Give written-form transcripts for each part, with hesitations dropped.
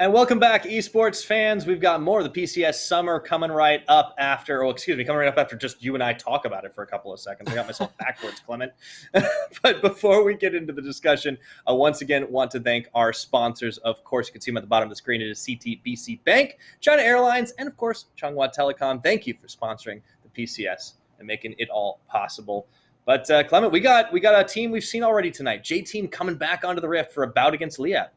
And welcome back, esports fans. We've got more of the PCS summer coming right up after, coming right up after just you and I talk about it for a couple of seconds. I got myself backwards, Clement. But before we get into the discussion, I once again want to thank our sponsors. Of course, you can see them at the bottom of the screen. It is CTBC Bank, China Airlines, and of course, Changhua Telecom. Thank you for sponsoring the PCS and making it all possible. But Clement, we got a team we've seen already tonight. J-Team coming back onto the Rift for a bout against Liyab.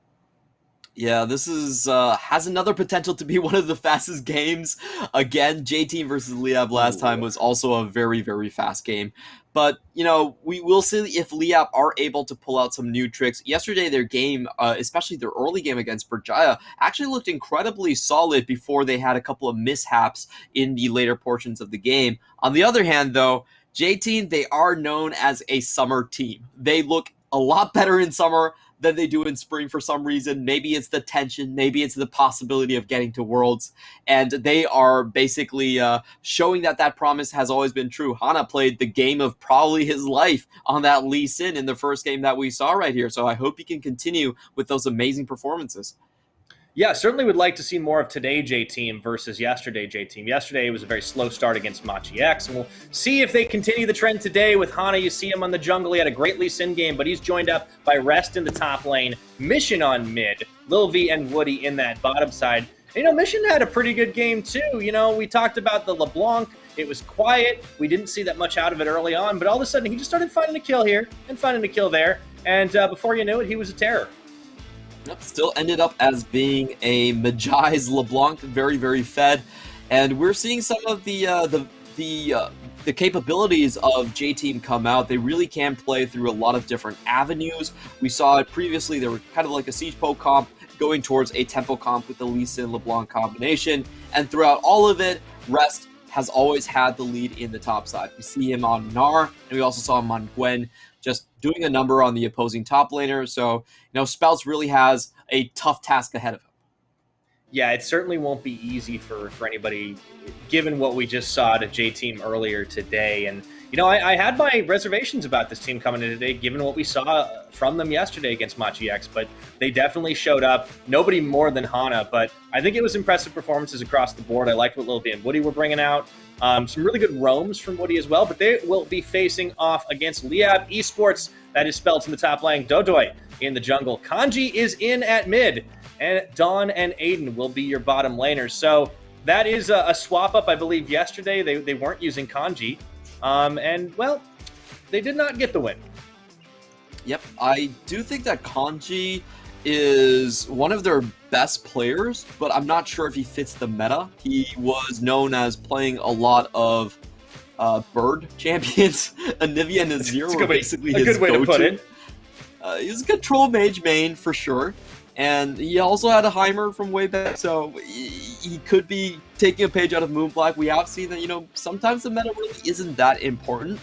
Yeah, this is has another potential to be one of the fastest games. Again, J-Team versus Liyab last time was also a very, very fast game. But, you know, we will see if Liyab are able to pull out some new tricks. Yesterday, their game, especially their early game against Berjaya, actually looked incredibly solid before they had a couple of mishaps in the later portions of the game. On the other hand, though, J-Team, they are known as a summer team. They look a lot better in summer than they do in spring for some reason. Maybe it's the tension, maybe it's the possibility of getting to Worlds, and they are basically showing that promise has always been true. Hana played the game of probably his life on that Lee Sin in the first game that we saw right here, so I hope he can continue with those amazing performances. Yeah, certainly would like to see more of today J-Team versus yesterday J-Team. Yesterday was a very slow start against Machi X, and we'll see if they continue the trend today with Hana. You see him on the jungle. He had a great Lee Sin game, but he's joined up by Rest in the top lane, Mission on mid, Lil V and Woody in that bottom side. And, you know, Mission had a pretty good game too. You know, we talked about the LeBlanc. It was quiet. We didn't see that much out of it early on, but all of a sudden he just started finding a kill here and finding a kill there, and before you knew it, he was a terror. Still ended up as being a Magi's LeBlanc, very, very fed. And we're seeing some of the capabilities of J-Team come out. They really can play through a lot of different avenues. We saw it previously. They were kind of like a Siege Poke comp going towards a Tempo comp with the Lee Sin LeBlanc combination. And throughout all of it, Rest has always had the lead in the top side. We see him on Gnar, and we also saw him on Gwen, just doing a number on the opposing top laner. So, you know, Spouts really has a tough task ahead of him. Yeah, it certainly won't be easy for anybody, given what we just saw to J-Team earlier today. And, you know, I had my reservations about this team coming in today, given what we saw from them yesterday against Machi X, but they definitely showed up. Nobody more than Hana, but I think it was impressive performances across the board. I liked what Lil V and Woody were bringing out. Some really good roams from Woody as well, but they will be facing off against Liyab Esports. That is spelled in the top lane. Dodoy in the jungle. Kanji is in at mid, and Dawn and Aiden will be your bottom laners. So that is a swap up, I believe, yesterday. They weren't using Kanji, and, well, they did not get the win. Yep, I do think that Kanji is one of their best players, but I'm not sure if he fits the meta. He was known as playing a lot of bird champions. Anivia and Azir were basically his good way to put it. He's a control mage main for sure, and he also had a Heimer from way back, so he could be taking a page out of Moonblack. We have seen that, you know, sometimes the meta really isn't that important.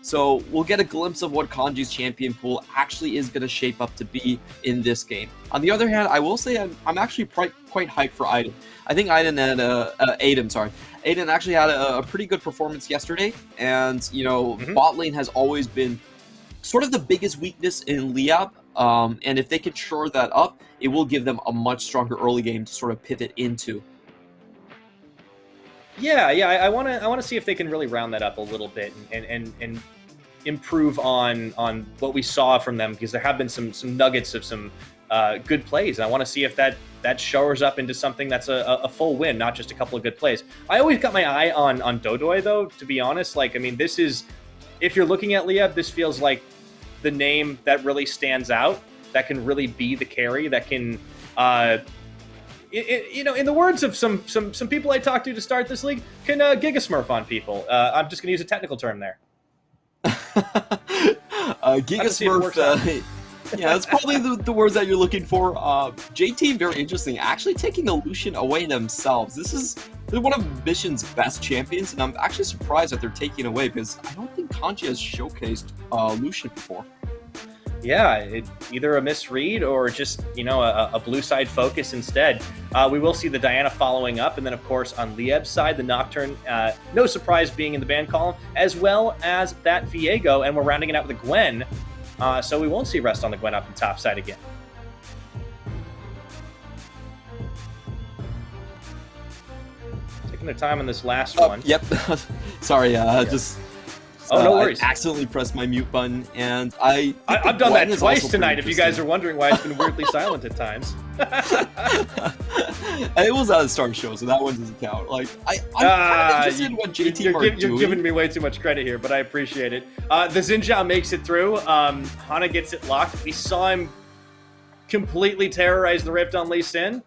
So we'll get a glimpse of what Kanji's champion pool actually is going to shape up to be in this game. On the other hand, I will say I'm actually quite hyped for Aiden. I think Aiden actually had a pretty good performance yesterday. And, you know, bot lane has always been sort of the biggest weakness in Liyab. And if they can shore that up, it will give them a much stronger early game to sort of pivot into. Yeah, I want to see if they can really round that up a little bit and improve on what we saw from them, because there have been some nuggets of some good plays, and I want to see if that showers up into something that's a full win, not just a couple of good plays. I always got my eye on Dodoy, though, to be honest. Like, I mean, this is, if you're looking at Liyab, this feels like the name that really stands out, that can really be the carry, that can you know, in the words of some people I talked to start this league, can gigasmurf on people. I'm just going to use a technical term there. Gigasmurf. Yeah, that's probably the words that you're looking for. J-Team, very interesting. Actually taking a Lucian away themselves. They're one of Mission's best champions, and I'm actually surprised that they're taking it away, because I don't think Kanji has showcased Lucian before. Yeah, either a misread or just, you know, a blue side focus instead. We will see the Diana following up, and then, of course, on Liyab's side, the Nocturne, no surprise being in the ban column, as well as that Viego, and we're rounding it out with a Gwen, so we won't see Rest on the Gwen up the top side again. taking their time on this last one. Yep. Sorry, just... Oh, no worries. I accidentally pressed my mute button, and I've done that twice tonight, if you guys are wondering why it's been weirdly silent at times. It was at the start show, so that one doesn't count. Like, I'm kind of interested in what JT are doing. You're giving me way too much credit here, but I appreciate it. The Xin Zhao makes it through. Hana gets it locked. We saw him completely terrorize the Rift on Lee Sin.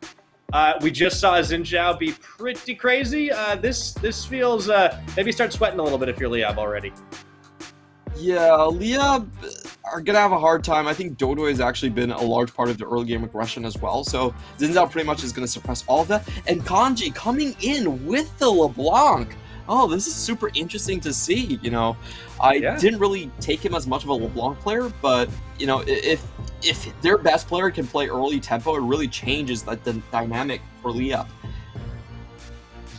We just saw Xin Zhao be pretty crazy. This feels maybe start sweating a little bit if you're Liyab already. Yeah, Liyab are gonna have a hard time. I think Dodo has actually been a large part of the early game aggression as well. So Xin Zhao pretty much is gonna suppress all of that. And Kanji coming in with the LeBlanc. Oh, this is super interesting to see. You know, I didn't really take him as much of a LeBlanc player, but you know, if their best player can play early tempo, it really changes the dynamic for Liyab.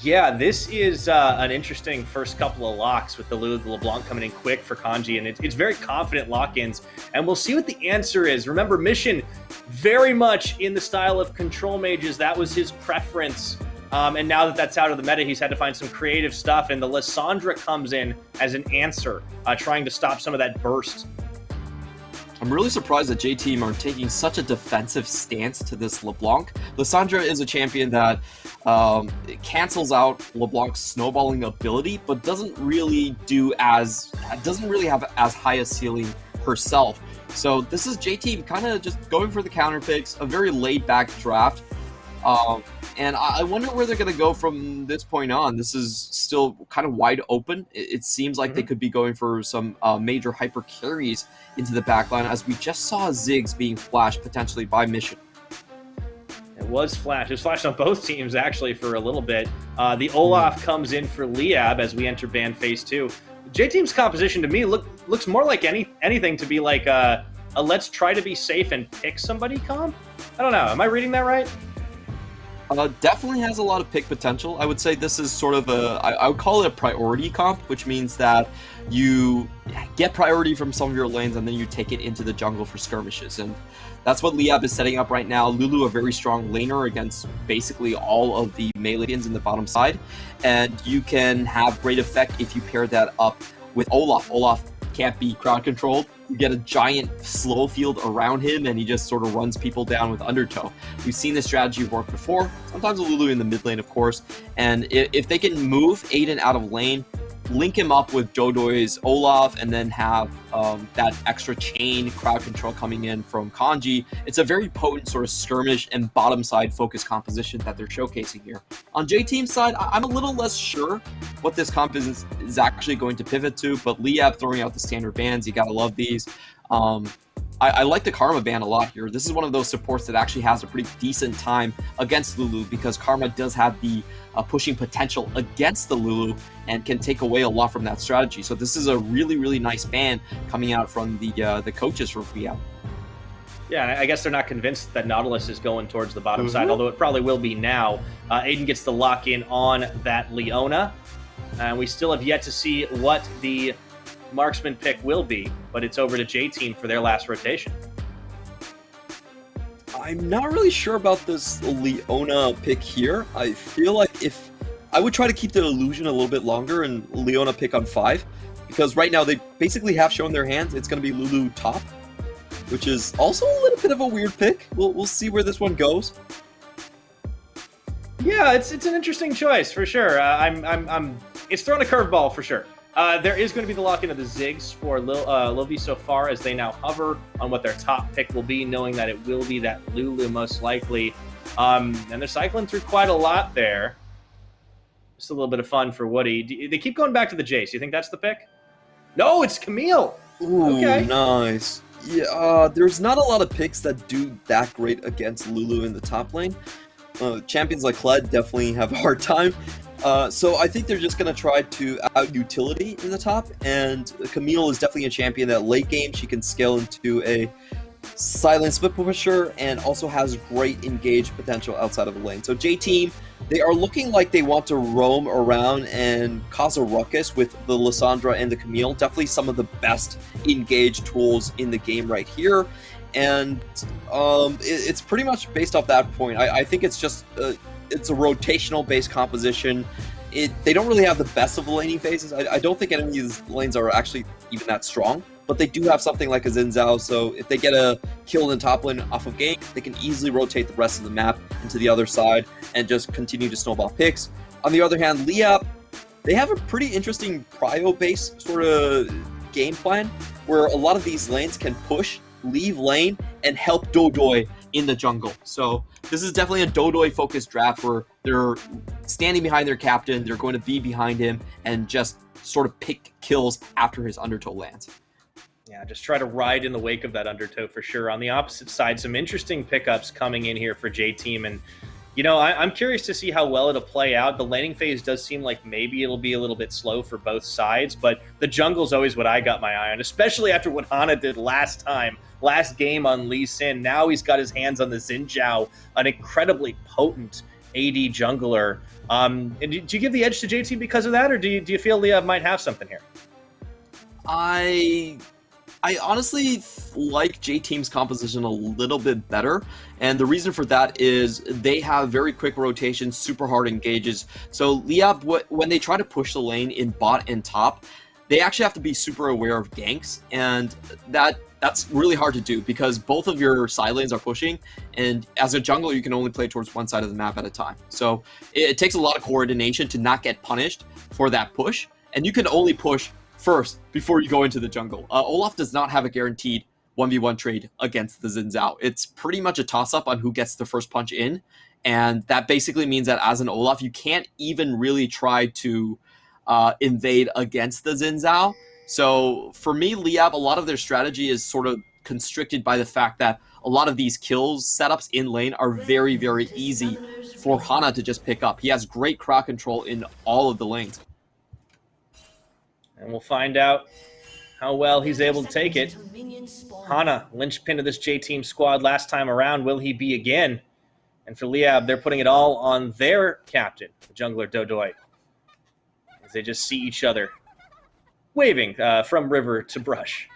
Yeah, this is an interesting first couple of locks with the LeBlanc coming in quick for Kanji, and it's very confident lock-ins, and we'll see what the answer is. Remember, Mission very much in the style of control mages. That was his preference, and now that that's out of the meta, he's had to find some creative stuff, and the Lissandra comes in as an answer, trying to stop some of that burst. I'm really surprised that J-Team are taking such a defensive stance to this LeBlanc. Lissandra is a champion that cancels out LeBlanc's snowballing ability, but doesn't really have as high a ceiling herself. So this is J-Team kind of just going for the counter picks, a very laid-back draft. And I wonder where they're going to go from this point on. This is still kind of wide open. It seems like they could be going for some major hyper carries into the backline, as we just saw Ziggs being flashed potentially by Mission. It was flashed. It was flashed on both teams, actually, for a little bit. The Olaf comes in for Liyab as we enter ban phase 2. J-Team's composition, to me, looks more like anything to be like a let's try to be safe and pick somebody comp? I don't know. Am I reading that right? Definitely has a lot of pick potential. I would say this is sort of I would call it a priority comp, which means that you get priority from some of your lanes and then you take it into the jungle for skirmishes. And that's what Liyab is setting up right now. Lulu, a very strong laner against basically all of the meleeans in the bottom side. And you can have great effect if you pair that up with Olaf. Olaf can't be crowd controlled. You get a giant slow field around him, and he just sort of runs people down with Undertow. We've seen this strategy work before, sometimes with Lulu in the mid lane, of course, and if they can move Aiden out of lane, link him up with Jodoy's Olaf, and then have that extra chain crowd control coming in from Kanji, it's a very potent sort of skirmish and bottom side focus composition that they're showcasing here. On J-Team's side, I'm a little less sure what this comp is actually going to pivot to, but Liyab throwing out the standard bans, you gotta love these. I like the Karma ban a lot here. This is one of those supports that actually has a pretty decent time against Lulu, because Karma does have the pushing potential against the Lulu and can take away a lot from that strategy. So this is a really, really nice ban coming out from the coaches for Liyab. Yeah, I guess they're not convinced that Nautilus is going towards the bottom side, although it probably will be now. Aiden gets the lock in on that Leona, and we still have yet to see what the marksman pick will be, but it's over to J-Team for their last rotation. I'm not really sure about this Leona pick here. I feel like if I would try to keep the illusion a little bit longer and Leona pick on 5, because right now they basically have shown their hands. It's going to be Lulu top, which is also a little bit of a weird pick. We'll see where this one goes. Yeah, it's an interesting choice for sure. It's throwing a curveball for sure. There is going to be the lock-in of the Ziggs for Lovi so far, as they now hover on what their top pick will be, knowing that it will be that Lulu most likely. And they're cycling through quite a lot there. Just a little bit of fun for Woody. They keep going back to the Jace. You think that's the pick? No, it's Camille. Ooh, okay. Nice. Yeah, there's not a lot of picks that do that great against Lulu in the top lane. Champions like Kled definitely have a hard time. So I think they're just going to try to out utility in the top, and Camille is definitely a champion that late game she can scale into a silent split pusher and also has great engage potential outside of the lane. So J-Team, they are looking like they want to roam around and cause a ruckus with the Lissandra and the Camille. Definitely some of the best engage tools in the game right here. And it's pretty much based off that point. I think it's just it's a rotational based composition. they don't really have the best of the laning phases. I don't think any of these lanes are actually even that strong, but they do have something like a Xin Zhao, so if they get a kill in the top lane off of gank, they can easily rotate the rest of the map into the other side and just continue to snowball picks. On the other hand, Liyab, they have a pretty interesting prio-based sort of game plan where a lot of these lanes can push, leave lane, and help Dodoi in the jungle. So this is definitely a Dodoi-focused draft where they're standing behind their captain, they're going to be behind him, and just sort of pick kills after his undertow lands. Yeah, just try to ride in the wake of that undertow for sure. On the opposite side, some interesting pickups coming in here for J-Team, and you know, I'm curious to see how well it'll play out. The laning phase does seem like maybe it'll be a little bit slow for both sides, but the jungle's always what I got my eye on, especially after what Hana did last game on Lee Sin. Now he's got his hands on the Xin Zhao, an incredibly potent AD jungler. And do you give the edge to JT because of that, or do you feel Liyab might have something here? I honestly like J-Team's composition a little bit better, and the reason for that is they have very quick rotations, super hard engages. So Liyab, when they try to push the lane in bot and top, they actually have to be super aware of ganks, and that's really hard to do because both of your side lanes are pushing, and as a jungler, you can only play towards one side of the map at a time. So it takes a lot of coordination to not get punished for that push, and you can only push first before you go into the jungle. Olaf does not have a guaranteed 1v1 trade against the Xin Zhao. It's pretty much a toss-up on who gets the first punch in, and that basically means that as an Olaf, you can't even really try to invade against the Xin Zhao. So for me, Liyab, a lot of their strategy is sort of constricted by the fact that a lot of these kills setups in lane are very, very easy for Hana to just pick up. He has great crowd control in all of the lanes. And we'll find out how well he's able to take it. Hana, linchpin of this J-Team squad last time around. Will he be again? And for Liyab, they're putting it all on their captain, the jungler Dodoi, as they just see each other waving from river to brush.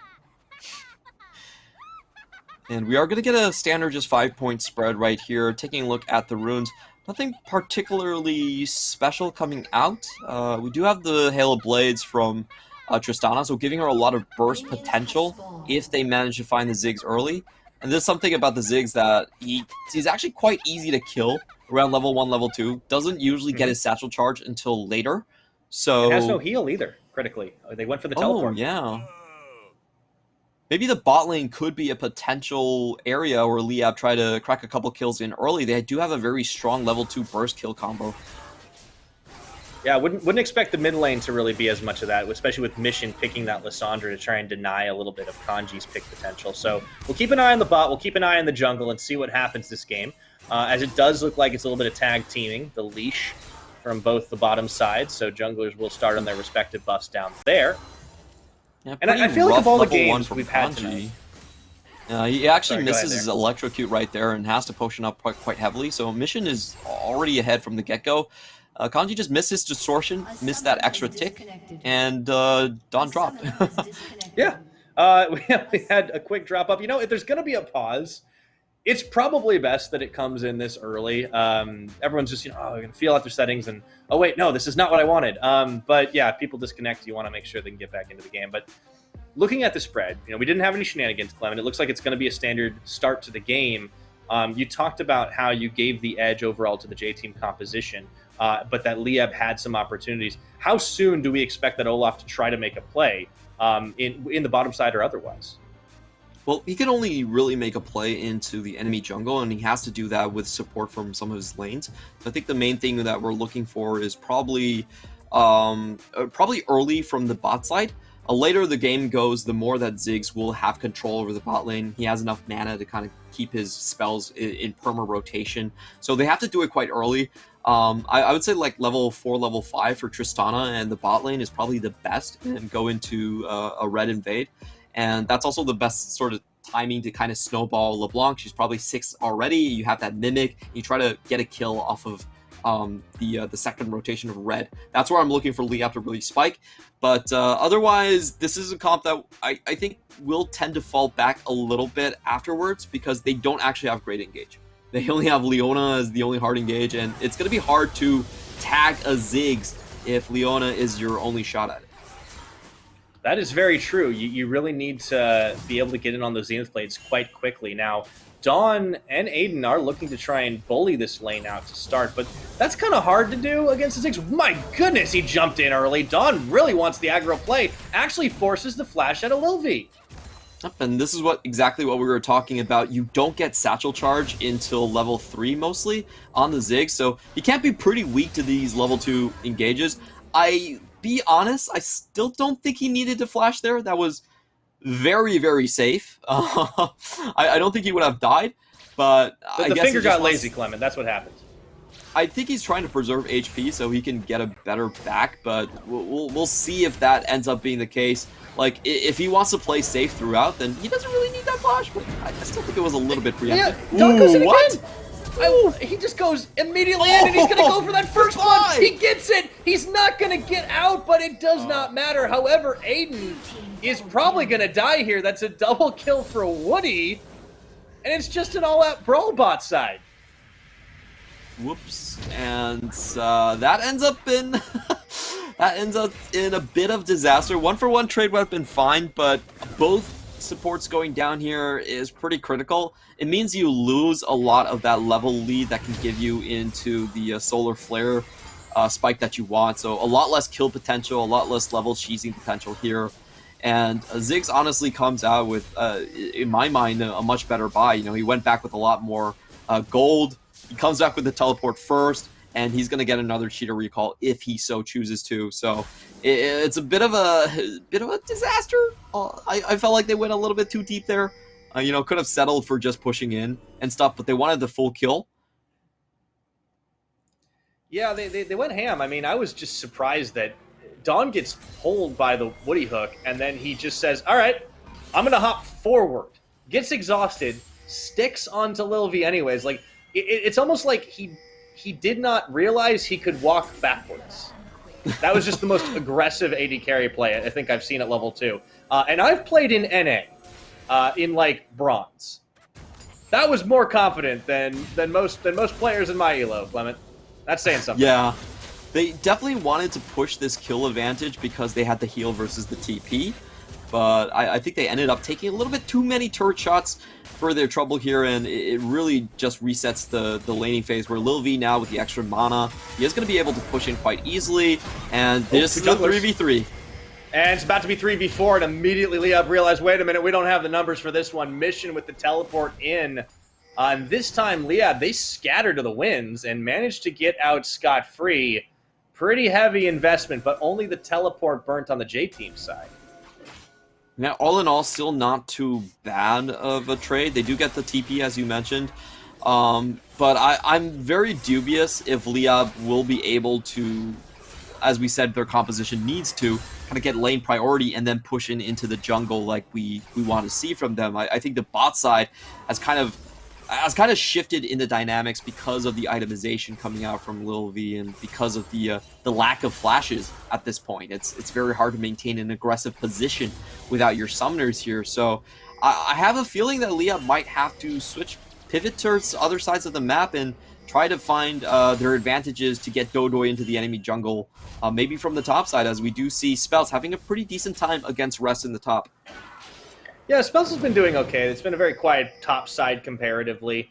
And we are going to get a standard just 5-point spread right here. Taking a look at the runes. Nothing particularly special coming out. We do have the Hail of Blades from Tristana, so giving her a lot of burst potential if they manage to find the Ziggs early. And there's something about the Ziggs that he's actually quite easy to kill around level 1, level 2. Doesn't usually get his satchel charge until later. So it has no heal either, critically. They went for the teleport. Oh, yeah. Maybe the bot lane could be a potential area where Liyab try to crack a couple kills in early. They do have a very strong level 2 burst kill combo. Yeah, wouldn't expect the mid lane to really be as much of that, especially with Mission picking that Lissandra to try and deny a little bit of Kanji's pick potential. So we'll keep an eye on the bot, we'll keep an eye on the jungle, and see what happens this game. As it does look like it's a little bit of tag teaming, the leash from both the bottom sides, so junglers will start on their respective buffs down there. Yeah, and I feel like of all the games we've had tonight, he actually misses his electrocute right there and has to potion up quite heavily. So Mission is already ahead from the get-go. Kanji just missed his distortion, missed that extra tick, and Dawn dropped. Yeah, we had a quick drop up. You know, if there's going to be a pause, it's probably best that it comes in this early. Everyone's just, they're going to feel out their settings and, oh, wait, no, this is not what I wanted. But yeah, if people disconnect, you want to make sure they can get back into the game. But looking at the spread, we didn't have any shenanigans, Clem, and it looks like it's going to be a standard start to the game. You talked about how you gave the edge overall to the J-Team composition, but that Liyab had some opportunities. How soon do we expect that Olaf to try to make a play in the bottom side or otherwise? Well, he can only really make a play into the enemy jungle, and he has to do that with support from some of his lanes. So I think the main thing that we're looking for is probably early from the bot side. Later the game goes, the more that Ziggs will have control over the bot lane. He has enough mana to kind of keep his spells in perma rotation. So they have to do it quite early. I would say like level 4, level 5 for Tristana, and the bot lane is probably the best, and go into a red invade. And that's also the best sort of timing to kind of snowball LeBlanc. She's probably 6 already. You have that Mimic. You try to get a kill off of the second rotation of red. That's where I'm looking for Liyab to really spike. But otherwise, this is a comp that I think will tend to fall back a little bit afterwards because they don't actually have great engage. They only have Leona as the only hard engage, and it's going to be hard to tag a Ziggs if Leona is your only shot at it. That is very true. You really need to be able to get in on those Zenith blades quite quickly. Now, Dawn and Aiden are looking to try and bully this lane out to start, but that's kind of hard to do against the Ziggs. My goodness, he jumped in early. Dawn really wants the aggro play, actually forces the flash out of LYB. And this is exactly what we were talking about. You don't get satchel charge until level 3 mostly on the Ziggs, so you can't be pretty weak to these level 2 engages. Be honest, I still don't think he needed to flash there. That was very, very safe. I don't think he would have died, but I guess the finger got lazy, Clement. That's what happened. I think he's trying to preserve HP so he can get a better back, but we'll see if that ends up being the case. Like, if he wants to play safe throughout, then he doesn't really need that flash, but I still think it was a little bit preemptive. Yeah, Dawn goes in again! He just goes immediately in, and he's going to go for that first one. He gets it. He's not going to get out, but it does not matter. However, Aiden is probably going to die here. That's a double kill for Woody, and it's just an all-out brawl bot side. Whoops, and that ends up in that ends up in a bit of disaster. 1-for-1 trade would have been fine, but both supports going down here is pretty critical. It means you lose a lot of that level lead that can give you into the solar flare spike that you want. So a lot less kill potential, a lot less level cheesing potential here. And Ziggs honestly comes out with, in my mind, a much better buy. You know, he went back with a lot more gold. He comes back with the teleport first, and he's going to get another cheater recall if he so chooses to. So it's a bit of a disaster. I felt like they went a little bit too deep there. You know, could have settled for just pushing in and stuff, but they wanted the full kill. Yeah, they went ham. I mean, I was just surprised that Dawn gets pulled by the Woody hook, and then he just says, all right, I'm going to hop forward. Gets exhausted, sticks onto LYB anyways. Like, it's almost like he did not realize he could walk backwards. That was just the most aggressive AD carry play I think I've seen at level 2. And I've played in NA, in like bronze. That was more confident than most players in my elo, Clement. That's saying something. Yeah. They definitely wanted to push this kill advantage because they had the heal versus the TP. But I think they ended up taking a little bit too many turret shots for their trouble here, and it really just resets the laning phase where LYB now with the extra mana, he is going to be able to push in quite easily, and this is a 3v3. And it's about to be 3v4, and immediately Liyab realized, wait a minute, we don't have the numbers for this one. Mission with the teleport in. And this time, Liyab, they scattered to the winds and managed to get out scot-free. Pretty heavy investment, but only the teleport burnt on the J-Team side. Now, all in all, still not too bad of a trade. They do get the TP, as you mentioned. But I'm very dubious if Liyab will be able to, as we said, their composition needs to, kind of get lane priority and then push into the jungle like we want to see from them. I think the bot side has kind of shifted in the dynamics because of the itemization coming out from LYB and because of the lack of flashes at this point. It's very hard to maintain an aggressive position without your summoners here. So I have a feeling that Liyab might have to pivot towards other sides of the map and try to find their advantages to get Dodoy into the enemy jungle, maybe from the top side, as we do see Spells having a pretty decent time against Rest in the top. Yeah, Spells has been doing okay. It's been a very quiet top side comparatively.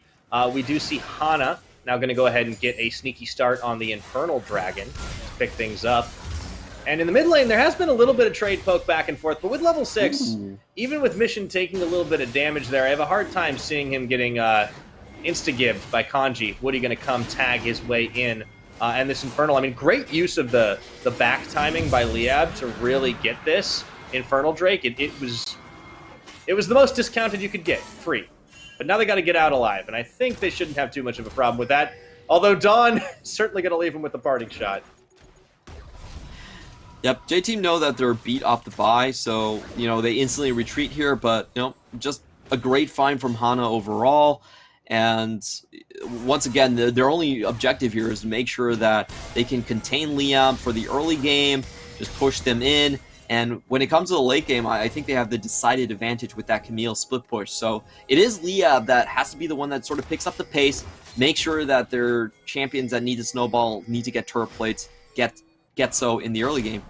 We do see Hana now going to go ahead and get a sneaky start on the Infernal Dragon to pick things up. And in the mid lane, there has been a little bit of trade poke back and forth, but with level 6, even with Mission taking a little bit of damage there, I have a hard time seeing him getting insta-gibbed by Kanji. Woody going to come tag his way in. And this Infernal, I mean, great use of the back timing by Liyab to really get this Infernal Drake. It was the most discounted you could get, free. But now they got to get out alive, and I think they shouldn't have too much of a problem with that. Although Dawn certainly going to leave him with the parting shot. Yep, J-Team know that they're beat off the bye, so, you know, they instantly retreat here, but, you know, just a great find from Hana overall. And once again, their only objective here is to make sure that they can contain Liyab for the early game, just push them in. And when it comes to the late game, I think they have the decided advantage with that Camille split push. So it is Liyab that has to be the one that sort of picks up the pace, make sure that their champions that need to snowball need to get turret plates, get get so in the early game.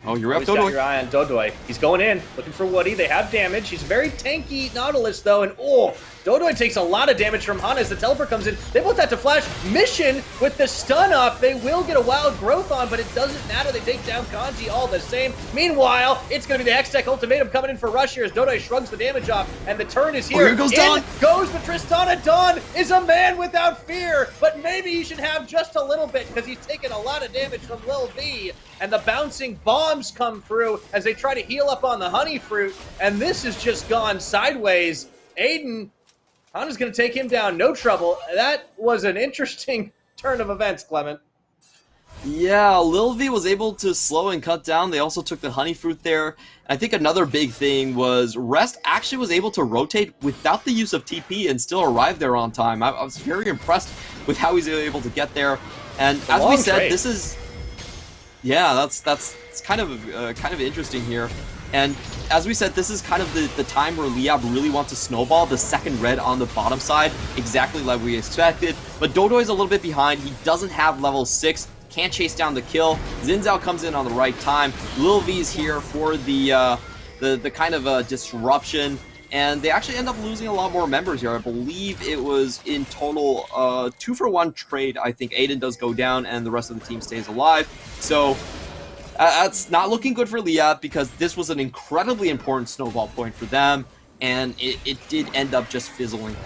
Oh, you're up, Always got Dodoy. your eye on Dodoy. He's going in, looking for Woody. They have damage. He's very tanky Nautilus, though, and Dodoy takes a lot of damage from Hana as the teleport comes in. They both have to flash. Mission with the stun up. They will get a wild growth on, but it doesn't matter. They take down Kanji all the same. Meanwhile, it's going to be the Hextech Ultimatum coming in for Rush here as Dodoy shrugs the damage off, and the turn is here. Here goes Dawn. Goes the Tristana. Dawn is a man without fear, but maybe he should have just a little bit because he's taken a lot of damage from Lil V. And the bouncing bombs come through as they try to heal up on the honey fruit, and this has just gone sideways. Aiden, Hana's going to take him down, no trouble. That was an interesting turn of events, Clement. Yeah, Lil V was able to slow and cut down. They also took the honey fruit there. I think another big thing was Rest actually was able to rotate without the use of TP and still arrive there on time. I was very impressed with how he's able to get there. And as we said, this is... Yeah, that's kind of interesting here. And as we said, this is kind of the time where Liyab really wants to snowball the second red on the bottom side, exactly like we expected. But Dodoy's a little bit behind. He doesn't have level 6, can't chase down the kill. Zinzao comes in on the right time. Lil V's here for the kind of disruption. And they actually end up losing a lot more members here. I believe it was in total 2-for-1 trade. I think Aiden does go down and the rest of the team stays alive. So that's not looking good for Liyab because this was an incredibly important snowball point for them. And it did end up just fizzling.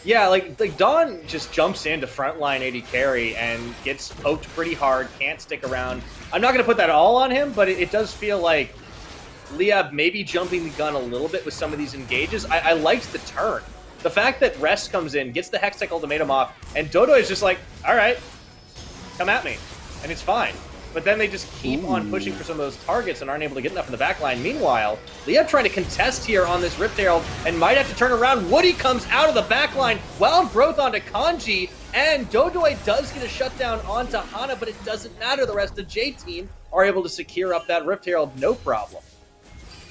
Yeah, like Dawn just jumps into frontline AD carry and gets poked pretty hard, can't stick around. I'm not going to put that all on him, but it does feel like Liyab maybe jumping the gun a little bit with some of these engages. I liked the turn. The fact that Rest comes in, gets the Hextech Ultimatum off, and Dodoy is just like, all right, come at me, and it's fine. But then they just keep on pushing for some of those targets and aren't able to get enough in the backline. Meanwhile, Liyab trying to contest here on this Rift Herald and might have to turn around. Woody comes out of the backline, wild growth onto Kanji, and Dodoy does get a shutdown onto Hana, but it doesn't matter. The rest of J-Team are able to secure up that Rift Herald, no problem.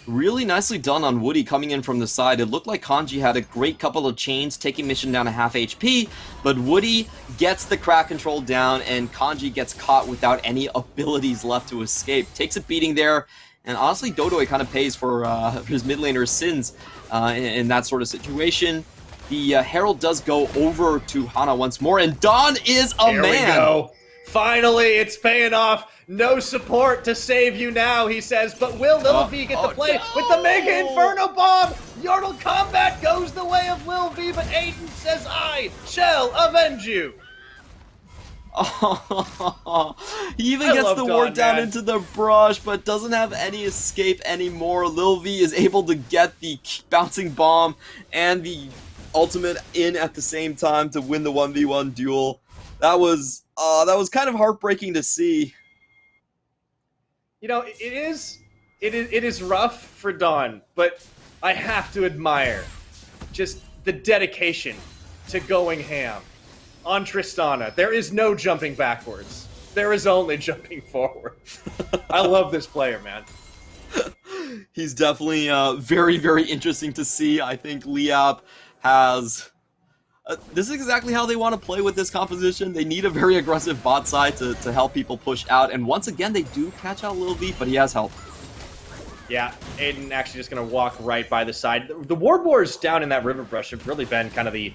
Really nicely done on Woody coming in from the side. It looked like Kanji had a great couple of chains, taking Mission down to half HP, but Woody gets the crack control down, and Kanji gets caught without any abilities left to escape. Takes a beating there, and honestly, Dodoy kind of pays for his mid laner's sins in that sort of situation. The Herald does go over to Hana once more, and Dawn is a man! There we go. Finally, it's paying off. No support to save you now, he says, but will Lil V get the play with the Mega Inferno Bomb? Yordle combat goes the way of Lil V, but Aiden says, I shall avenge you. Oh, he even gets the ward down into the brush, but doesn't have any escape anymore. Lil V is able to get the bouncing bomb and the ultimate in at the same time to win the 1v1 duel. That was kind of heartbreaking to see. You know, it is rough for Dawn, but I have to admire just the dedication to going ham on Tristana. There is no jumping backwards. There is only jumping forward. I love this player, man. He's definitely very, very interesting to see. I think Liyab has... this is exactly how they want to play with this composition. They need a very aggressive bot side to help people push out. And once again, they do catch out Lil V, but he has help. Yeah, Aiden actually just going to walk right by the side. The ward wars down in that river brush have really been kind of the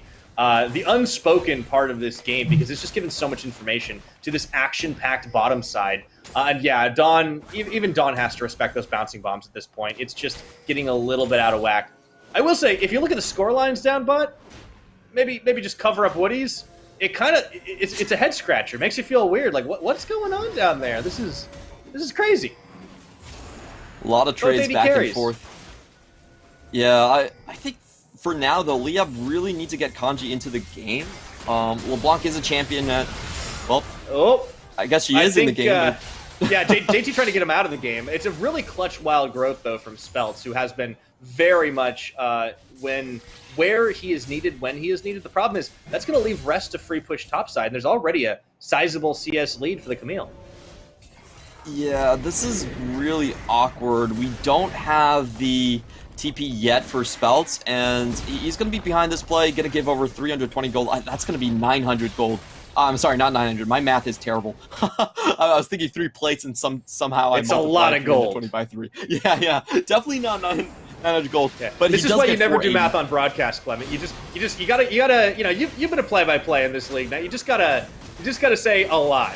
unspoken part of this game because it's just given so much information to this action-packed bottom side. And yeah, Dawn, even Dawn has to respect those bouncing bombs at this point. It's just getting a little bit out of whack. I will say, if you look at the score lines down bot, maybe just cover up Woody's. It's a head scratcher. It makes you feel weird. Like what's going on down there? This is crazy. A lot of trades back and forth. Yeah, I think for now though, Liyab really needs to get Kanji into the game. LeBlanc is a champion that, well, I guess she is in the game. Yeah, JT trying to get him out of the game. It's a really clutch wild growth though from Speltz, who has been very much where he is needed, when he is needed. The problem is that's going to leave Rest to free push topside, and there's already a sizable CS lead for the Camille. Yeah, this is really awkward. We don't have the TP yet for Speltz, and he's going to be behind this play, going to give over 320 gold. That's going to be 900 gold I'm sorry, not 900. My math is terrible. I was thinking 3 plates and somehow it's a lot of gold. 20 by 3. Yeah, definitely not 900 gold. Yeah. But this is why you never do math on broadcast, Clement. You gotta you know you've been a play-by-play in this league. Now you just gotta say a lot,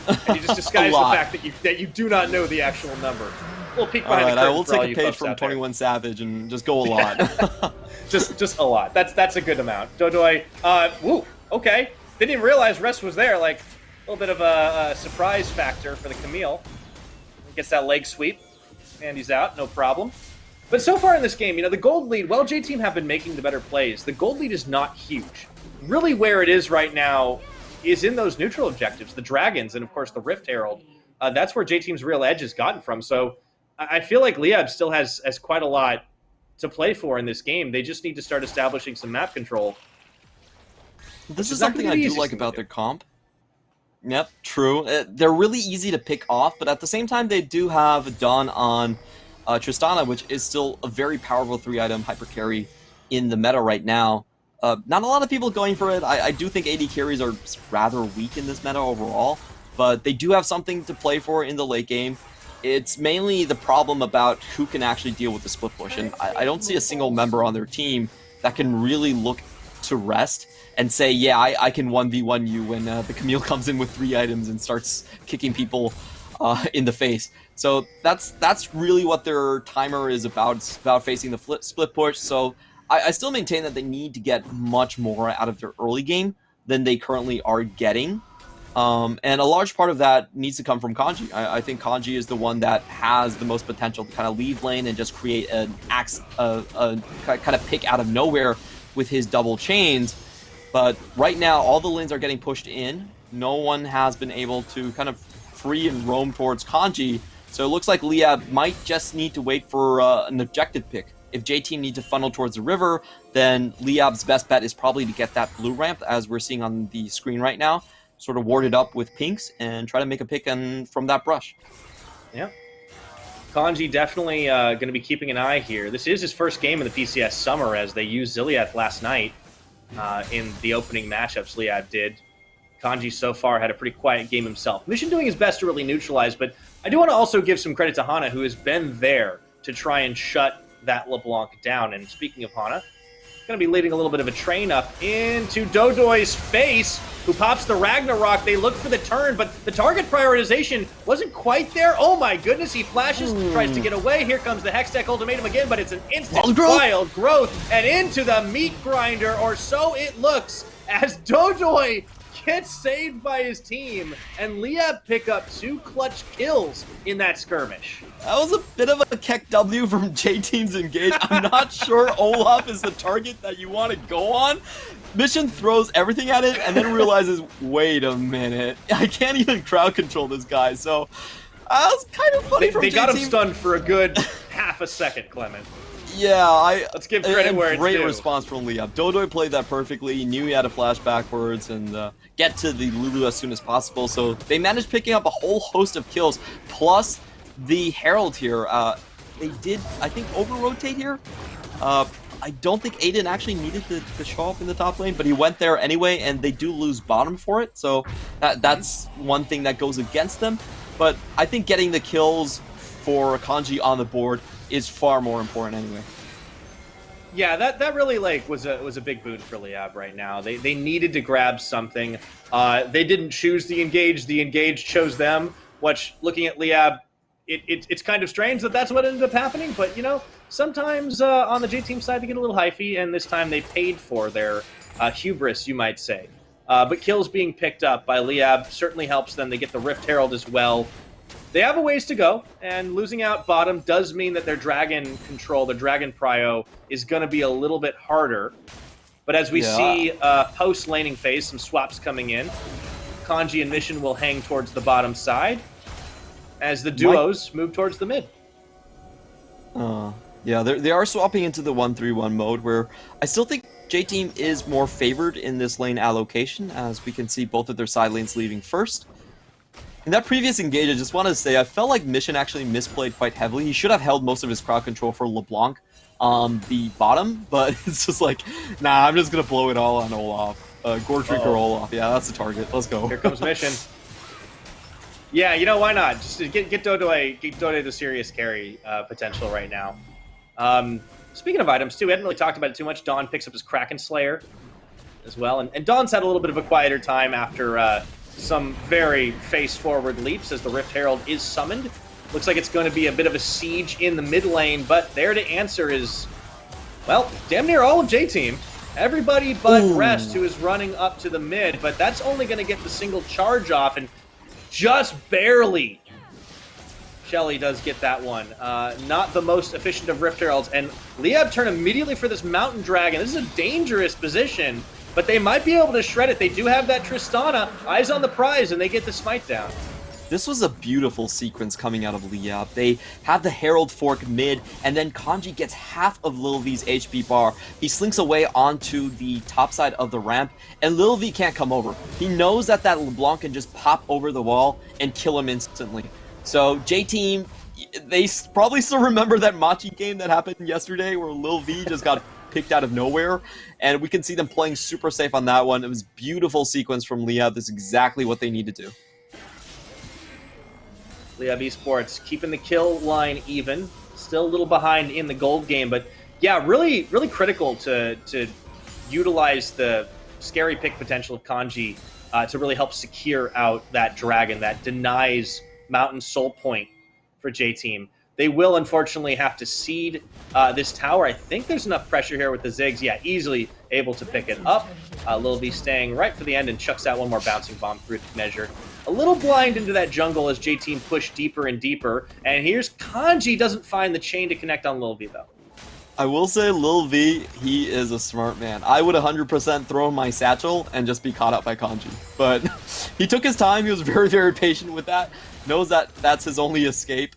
and you just disguise the fact that you do not know the actual number. A little peek behind the curtain. I will take a page from 21 Savage and just go a lot. just a lot. That's a good amount. Dodoy, woo, okay. Didn't even realize Rest was there. Like, a little bit of a surprise factor for the Camille. Gets that leg sweep, and he's out, no problem. But so far in this game, you know, the gold lead, while J-Team have been making the better plays, the gold lead is not huge. Really where it is right now is in those neutral objectives, the Dragons, and of course the Rift Herald. That's where J-Team's real edge has gotten from. So I feel like Liyab still has quite a lot to play for in this game. They just need to start establishing some map control. This is something I do like about their comp. Yep, true. They're really easy to pick off, but at the same time, they do have Dawn on Tristana, which is still a very powerful 3-item hyper carry in the meta right now. Not a lot of people going for it. I do think AD carries are rather weak in this meta overall, but they do have something to play for in the late game. It's mainly the problem about who can actually deal with the split push, and I don't see a single member on their team that can really look to Rest and say, yeah, I can 1v1 you when the Camille comes in with 3 items and starts kicking people in the face. So that's really what their timer is about. It's about facing the split push. So I still maintain that they need to get much more out of their early game than they currently are getting. And a large part of that needs to come from Kanji. I think Kanji is the one that has the most potential to kind of leave lane and just create an kind of pick out of nowhere with his double chains. But right now, all the lanes are getting pushed in. No one has been able to kind of free and roam towards Kanji. So it looks like Liyab might just need to wait for an objective pick. If J-Team need to funnel towards the river, then Liyab's best bet is probably to get that blue ramp, as we're seeing on the screen right now, sort of warded up with pinks, and try to make a pick from that brush. Yeah. Kanji definitely going to be keeping an eye here. This is his first game in the PCS summer, as they used Ziliath last night in the opening matchups Liyab did. Kanji so far had a pretty quiet game himself. Mission doing his best to really neutralize, but I do want to also give some credit to Hana, who has been there to try and shut that LeBlanc down. And speaking of Hana, going to be leading a little bit of a train up into Dodoy's face, who pops the Ragnarok. They look for the turn, but the target prioritization wasn't quite there. Oh my goodness, he flashes, tries to get away. Here comes the Hextech ultimatum again, but it's an instant wild growth and into the meat grinder, or so it looks, as Dodoy gets saved by his team, and Liyab pick up 2 clutch kills in that skirmish. That was a bit of a Keck W from J-Team's engage. I'm not sure Olaf is the target that you want to go on. Mission throws everything at it and then realizes, wait a minute, I can't even crowd control this guy. So that was kind of funny from J-Team. They got him stunned for a good half a second, Clement. Yeah, let's give credit where it's due. Great response from Liyab. Dodoy played that perfectly. He knew he had to flash backwards and get to the Lulu as soon as possible. So they managed picking up a whole host of kills, plus the Herald here. They did, I think, over-rotate here. I don't think Aiden actually needed to show up in the top lane, but he went there anyway, and they do lose bottom for it. So that's one thing that goes against them. But I think getting the kills for Kanji on the board is far more important anyway. Yeah, that really was a big boon for Liyab right now. They needed to grab something. They didn't choose the engage chose them, which, looking at Liyab, it's kind of strange that that's what ended up happening, but you know, sometimes on the J-Team side they get a little hyphy, and this time they paid for their hubris, you might say. But kills being picked up by Liyab certainly helps them. They get the Rift Herald as well. They have a ways to go, and losing out bottom does mean that their dragon control, their dragon prio, is going to be a little bit harder. But as we see post-laning phase, some swaps coming in, Kanji and Mission will hang towards the bottom side as the duos move towards the mid. Yeah, they are swapping into the 1-3-1 mode, where I still think J-Team is more favored in this lane allocation, as we can see both of their side lanes leaving first. In that previous engage, I just want to say, I felt like Mission actually misplayed quite heavily. He should have held most of his crowd control for LeBlanc on the bottom, but it's just like, nah, I'm just going to blow it all on Olaf. Gortrik or Olaf. Yeah, that's the target. Let's go. Here comes Mission. Yeah, you know, why not? Just get Dodo the serious carry potential right now. Speaking of items, too, we hadn't really talked about it too much. Dawn picks up his Kraken Slayer as well. And Dawn's had a little bit of a quieter time after some very face-forward leaps as the Rift Herald is summoned. Looks like it's going to be a bit of a siege in the mid lane, but there to answer is, well, damn near all of J-Team. Everybody but Rest, who is running up to the mid, but that's only going to get the single charge off, and just barely Shelly does get that one. Not the most efficient of Rift Heralds, and Liyab turn immediately for this Mountain Dragon. This is a dangerous position, but they might be able to shred it. They do have that Tristana, eyes on the prize, and they get the smite down. This was a beautiful sequence coming out of Liyab. They have the Herald Fork mid, and then Kanji gets half of Lil V's HP bar. He slinks away onto the top side of the ramp, and Lil V can't come over. He knows that LeBlanc can just pop over the wall and kill him instantly. So J-Team, they probably still remember that Machi game that happened yesterday where Lil V just got picked out of nowhere, and we can see them playing super safe on that one. It was a beautiful sequence from Liyab. This is exactly what they need to do. Liyab Esports keeping the kill line even. Still a little behind in the gold game, but yeah, really critical to utilize the scary pick potential of Kanji to really help secure out that dragon that denies Mountain Soul Point for J-Team. They will unfortunately have to cede this tower. I think there's enough pressure here with the Ziggs. Yeah, easily able to pick it up. Lil V staying right for the end and chucks out one more bouncing bomb through the measure. A little blind into that jungle as J-Team push deeper and deeper. And here's Kanji, doesn't find the chain to connect on Lil V, though. I will say Lil V, he is a smart man. I would 100% throw my satchel and just be caught up by Kanji. But he took his time. He was very, very patient with that. Knows that that's his only escape.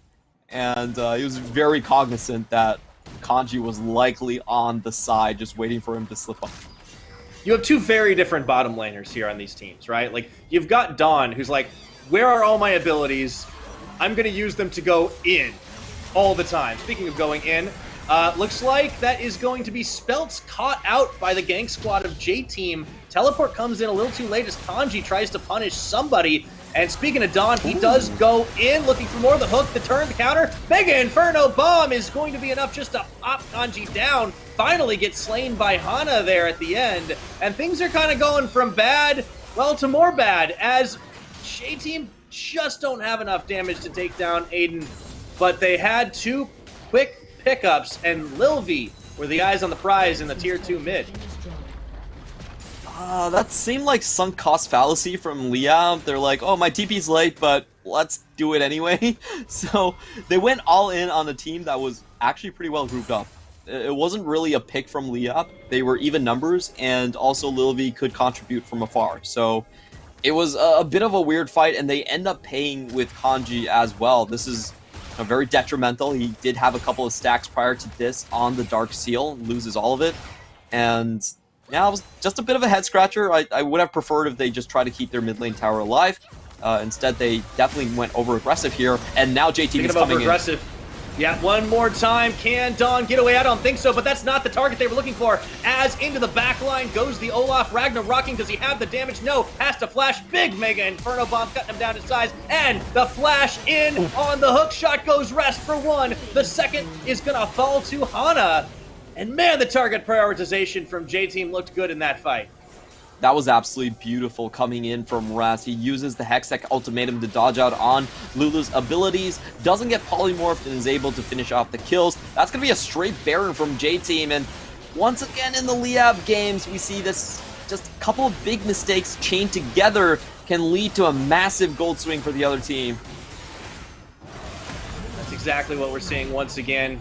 And he was very cognizant that Kanji was likely on the side, just waiting for him to slip up. You have two very different bottom laners here on these teams, right? Like, you've got Dawn, who's like, where are all my abilities? I'm going to use them to go in all the time. Speaking of going in, looks like that is going to be Speltz caught out by the gank squad of J-Team. Teleport comes in a little too late as Kanji tries to punish somebody. And speaking of Dawn, he does go in, looking for more of the hook, the turn, the counter. Mega Inferno Bomb is going to be enough just to pop Kanji down. Finally gets slain by Hana there at the end. And things are kind of going from bad, well, to more bad, as J-Team just don't have enough damage to take down Aiden. But they had two quick pickups, and Lil V were the eyes on the prize in the tier 2 mid. That seemed like sunk cost fallacy from Liyab. They're like, oh, my TP's late, but let's do it anyway. So they went all in on a team that was actually pretty well grouped up. It wasn't really a pick from Liyab. They were even numbers, and also Lil V could contribute from afar. So it was a bit of a weird fight, and they end up paying with Kanji as well. This is very detrimental. He did have a couple of stacks prior to this on the Dark Seal, loses all of it. And yeah, it was just a bit of a head scratcher. I would have preferred if they just tried to keep their mid lane tower alive. Instead, they definitely went over aggressive here, and now J-Team is coming in. Yeah, one more time. Can Dawn get away? I don't think so, but that's not the target they were looking for. As into the back line goes the Olaf. Ragnar rocking. Does he have the damage? No. Has to flash. Big Mega Inferno Bomb cutting him down to size. And the flash in on the hook shot goes Rest for one. The second is going to fall to Hana. And man, the target prioritization from J-Team looked good in that fight. That was absolutely beautiful coming in from Raz. He uses the Hextech Ultimatum to dodge out on Lulu's abilities, doesn't get polymorphed, and is able to finish off the kills. That's going to be a straight Baron from J-Team, and once again in the Liyab games, we see this just a couple of big mistakes chained together can lead to a massive gold swing for the other team. That's exactly what we're seeing once again.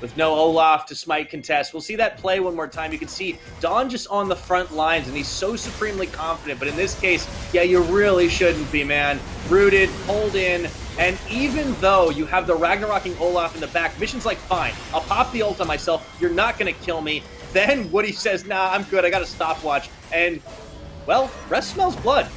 With no Olaf to smite contest. We'll see that play one more time. You can see Dawn just on the front lines, and he's so supremely confident. But in this case, yeah, you really shouldn't be, man. Rooted, pulled in, and even though you have the Ragnarocking Olaf in the back, Mission's like, fine, I'll pop the ult on myself. You're not going to kill me. Then Woody says, nah, I'm good. I got a stopwatch. And, well, Rest smells blood.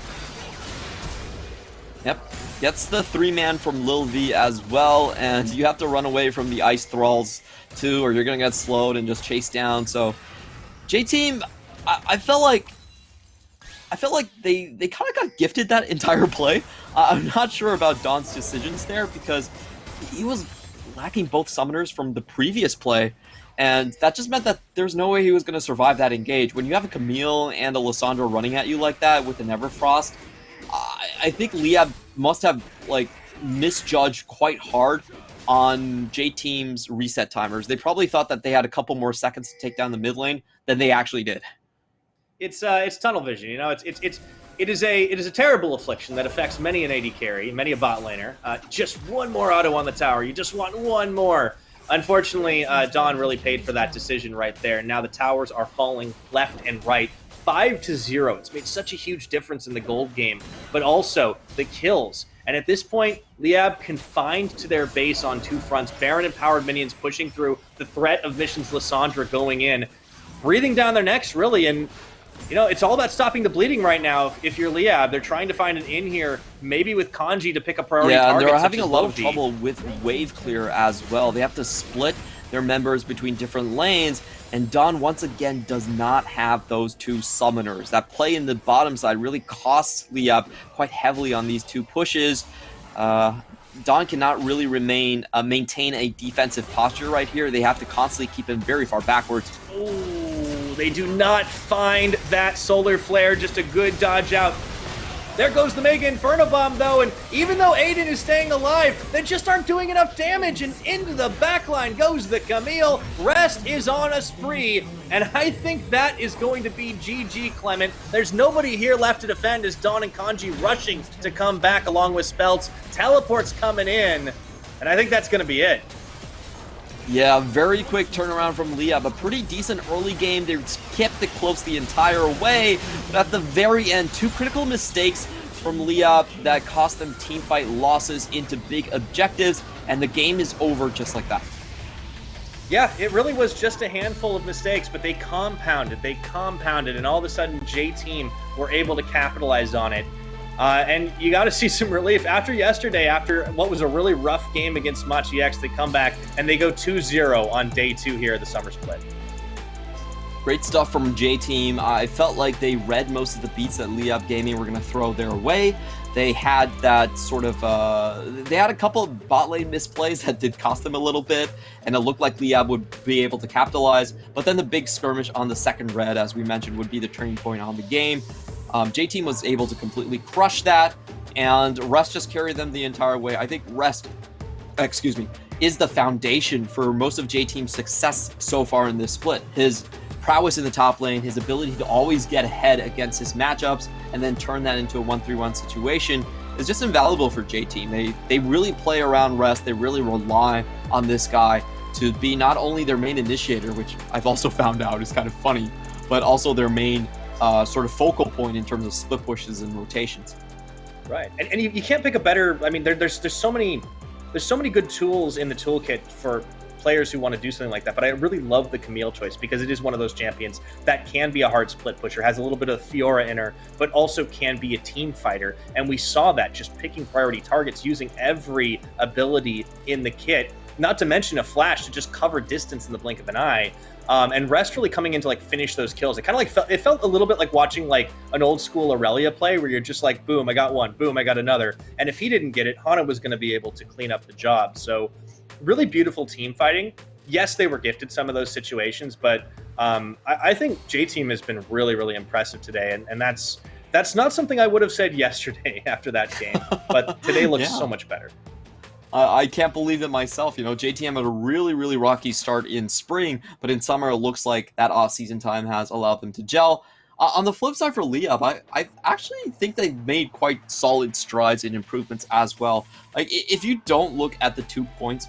Yep. Gets the 3-man from Lil V as well, and you have to run away from the Ice Thralls too, or you're going to get slowed and just chased down. So J-Team, I felt like I felt like they kind of got gifted that entire play. I'm not sure about Don's decisions there because he was lacking both summoners from the previous play, and that just meant that there's no way he was going to survive that engage. When you have a Camille and a Lissandra running at you like that with an Everfrost, I think Liyab must have like misjudged quite hard on J-Team's reset timers. They probably thought that they had a couple more seconds to take down the mid lane than they actually did. It's tunnel vision, you know. It is a terrible affliction that affects many an AD carry, many a bot laner. Just one more auto on the tower. You just want one more. Unfortunately, Don really paid for that decision right there. Now the towers are falling left and right, 5-0. It's made such a huge difference in the gold game, but also the kills. And at this point, Liyab confined to their base on two fronts. Baron-empowered minions pushing through, the threat of Mission's Lissandra going in, breathing down their necks, really. And, you know, it's all about stopping the bleeding right now. If you're Liyab, they're trying to find an in here, maybe with Kanji to pick a priority target. Yeah, they're having a lot of trouble with wave clear as well. They have to split their members between different lanes, and Don once again does not have those two summoners. That play in the bottom side really costs Liyab quite heavily on these two pushes. Don cannot really maintain a defensive posture right here. They have to constantly keep him very far backwards. Oh, they do not find that solar flare. Just a good dodge out. There goes the Mega Inferno Bomb, though, and even though Aiden is staying alive, they just aren't doing enough damage, and into the backline goes the Camille. Rest is on a spree, and I think that is going to be GG, Clement. There's nobody here left to defend as Dawn and Kanji rushing to come back along with Spelts. Teleports coming in, and I think that's going to be it. Yeah, very quick turnaround from Liyab. A pretty decent early game. They kept it close the entire way, but at the very end, two critical mistakes from Liyab that cost them teamfight losses into big objectives, and the game is over just like that. Yeah, it really was just a handful of mistakes, but they compounded, and all of a sudden J-Team were able to capitalize on it. And you got to see some relief. After yesterday, after what was a really rough game against Machi X, they come back and they go 2-0 on day 2 here at the Summer Split. Great stuff from J-Team. I felt like they read most of the beats that Liyab Gaming were going to throw their way. They had that sort of, they had a couple of bot lane misplays that did cost them a little bit, and it looked like Liyab would be able to capitalize. But then the big skirmish on the second red, as we mentioned, would be the turning point on the game. J-Team was able to completely crush that, and Rest just carried them the entire way. I think Rest, is the foundation for most of J-Team's success so far in this split. His prowess in the top lane, his ability to always get ahead against his matchups, and then turn that into a 1-3-1 situation is just invaluable for J-Team. They really play around Rest, they really rely on this guy to be not only their main initiator, which I've also found out is kind of funny, but also their main sort of focal point in terms of split pushes and rotations. Right, and you can't pick a better. I mean, there's so many good tools in the toolkit for players who want to do something like that. But I really love the Camille choice because it is one of those champions that can be a hard split pusher, has a little bit of Fiora in her, but also can be a team fighter. And we saw that just picking priority targets, using every ability in the kit. Not to mention a flash to just cover distance in the blink of an eye. And Rest really coming in to like finish those kills. It kind of like felt a little bit like watching like an old school Aurelia play where you're just like, boom, I got one, boom, I got another. And if he didn't get it, Hana was going to be able to clean up the job. So really beautiful team fighting. Yes, they were gifted some of those situations, but I think J-Team has been really, really impressive today. And that's not something I would have said yesterday after that game, but today looks so much better. I can't believe it myself. You know, JTM had a really, really rocky start in spring, but in summer it looks like that off-season time has allowed them to gel. On the flip side for Liyab, I actually think they've made quite solid strides in improvements as well. Like, if you don't look at the 2 points,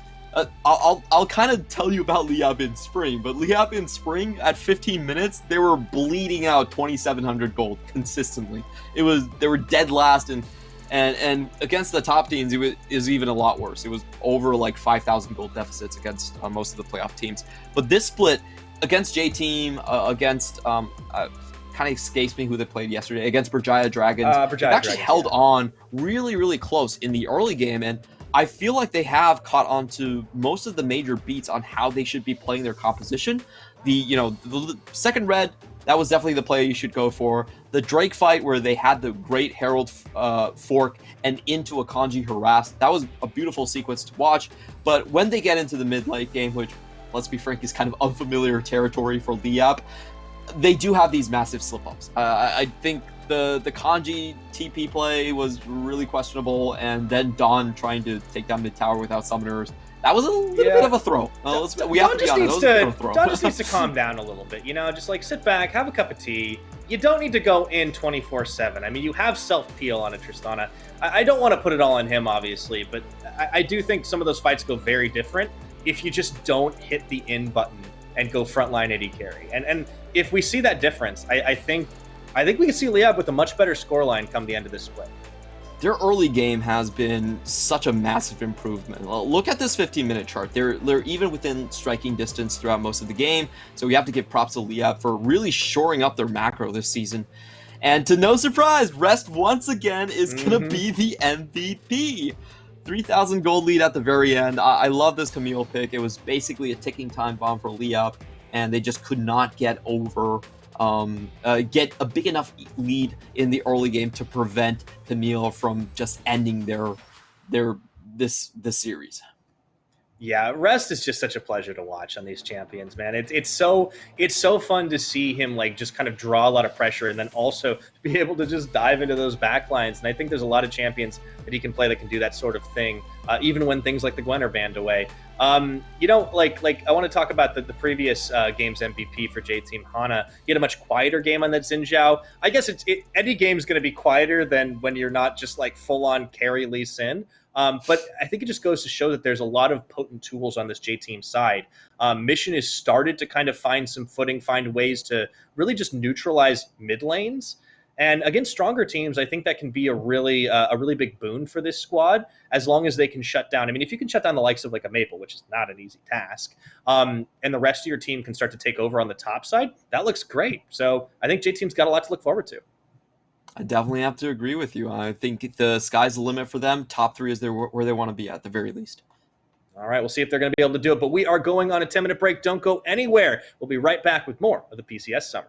I'll kind of tell you about Liyab in spring, but Liyab in spring, at 15 minutes, they were bleeding out 2,700 gold consistently. They were dead last, and against the top teams, it was even a lot worse. It was over like 5,000 gold deficits against most of the playoff teams. But this split against J-Team, against kind of escapes me who they played yesterday, against Berjaya Dragons, they actually held on really, really close in the early game, and I feel like they have caught on to most of the major beats on how they should be playing their composition. The second red that was definitely the play you should go for. The Drake fight where they had the great Herald fork and into a Kanji harass, that was a beautiful sequence to watch. But when they get into the mid-late game, which, let's be frank, is kind of unfamiliar territory for Liyab, they do have these massive slip-ups. I think the Kanji TP play was really questionable, and then Dawn trying to take down mid-tower without summoners, that was a little bit of a throw. We have to be honest, Dawn just needs to calm down a little bit, just like sit back, have a cup of tea. You don't need to go in 24/7. I mean, you have self-peel on a Tristana. I don't want to put it all on him, obviously, but I do think some of those fights go very different if you just don't hit the in button and go frontline AD carry. And if we see that difference, I think we can see Liyab with a much better scoreline come the end of this split. Their early game has been such a massive improvement. Look at this 15-minute chart. They're even within striking distance throughout most of the game, so we have to give props to Liyab for really shoring up their macro this season. And to no surprise, Rest once again is going to be the MVP. 3,000 gold lead at the very end. I love this Camille pick. It was basically a ticking time bomb for Liyab, and they just could not get over get a big enough lead in the early game to prevent Camille from just ending this series. Yeah, Rest is just such a pleasure to watch on these champions, man. It's so fun to see him like just kind of draw a lot of pressure and then also be able to just dive into those backlines. And I think there's a lot of champions that he can play that can do that sort of thing, even when things like the Gwen are banned away. I want to talk about the previous game's MVP for J-Team Hana. He had a much quieter game on that Xin Zhao. I guess any game's going to be quieter than when you're not just like full-on carry Lee Sin. But I think it just goes to show that there's a lot of potent tools on this J-Team side. Mission has started to kind of find some footing, find ways to really just neutralize mid lanes. And against stronger teams, I think that can be a really big boon for this squad, as long as they can shut down. I mean, if you can shut down the likes of like a Maple, which is not an easy task, and the rest of your team can start to take over on the top side, that looks great. So I think J-Team's got a lot to look forward to. I definitely have to agree with you. I think the sky's the limit for them. Top 3 is where they want to be at the very least. All right, we'll see if they're going to be able to do it. But we are going on a 10-minute break. Don't go anywhere. We'll be right back with more of the PCS Summer.